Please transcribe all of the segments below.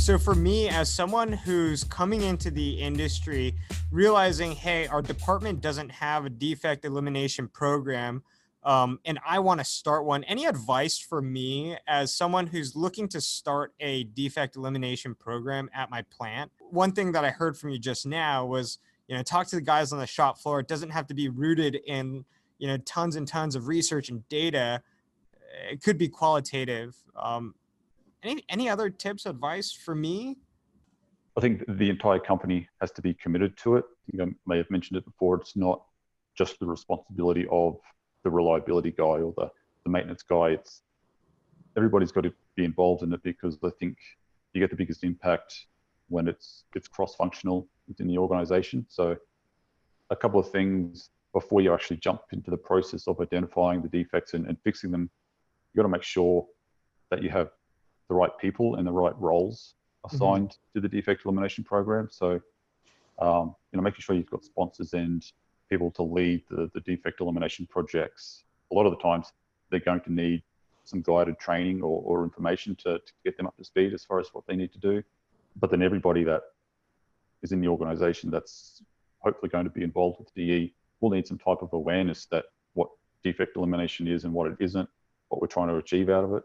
So for me, as someone who's coming into the industry, realizing, hey, our department doesn't have a defect elimination program, and I want to start one. Any advice for me as someone who's looking to start a defect elimination program at my plant? One thing that I heard from you just now was, talk to the guys on the shop floor. It doesn't have to be rooted in, tons and tons of research and data. It could be qualitative. Any other tips, advice for me? I think the entire company has to be committed to it. I think I may have mentioned it before. It's not just the responsibility of the reliability guy or the maintenance guy. It's everybody's got to be involved in it, because I think you get the biggest impact when it's cross-functional within the organization. So a couple of things before you actually jump into the process of identifying the defects and fixing them, you got to make sure that you have the right people and the right roles assigned to the defect elimination program. So, making sure you've got sponsors and people to lead the defect elimination projects. A lot of the times they're going to need some guided training or information to get them up to speed as far as what they need to do. But then everybody that is in the organization that's hopefully going to be involved with DE will need some type of awareness that what defect elimination is and what it isn't, what we're trying to achieve out of it.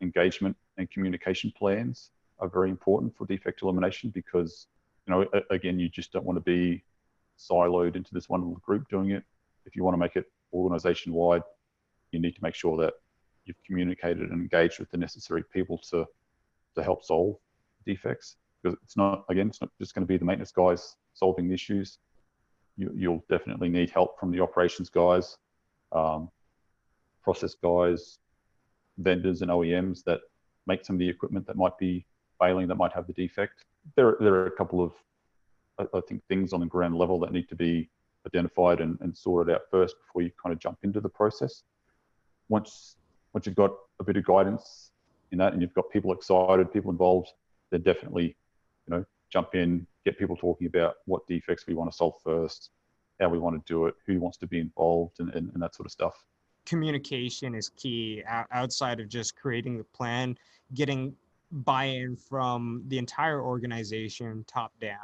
Engagement and communication plans are very important for defect elimination, because, again, you just don't want to be siloed into this one little group doing it. If you want to make it organization wide, you need to make sure that you've communicated and engaged with the necessary people to help solve defects. Because it's not just going to be the maintenance guys solving the issues. You'll definitely need help from the operations guys, process guys, vendors and OEMs that make some of the equipment that might be failing, that might have the defect. There are a couple of, I think, things on the ground level that need to be identified and sorted out first before you kind of jump into the process. Once you've got a bit of guidance in that and you've got people excited, people involved, then definitely, jump in, get people talking about what defects we want to solve first, how we want to do it, who wants to be involved, and that sort of stuff. Communication is key outside of just creating the plan, getting buy-in from the entire organization top down.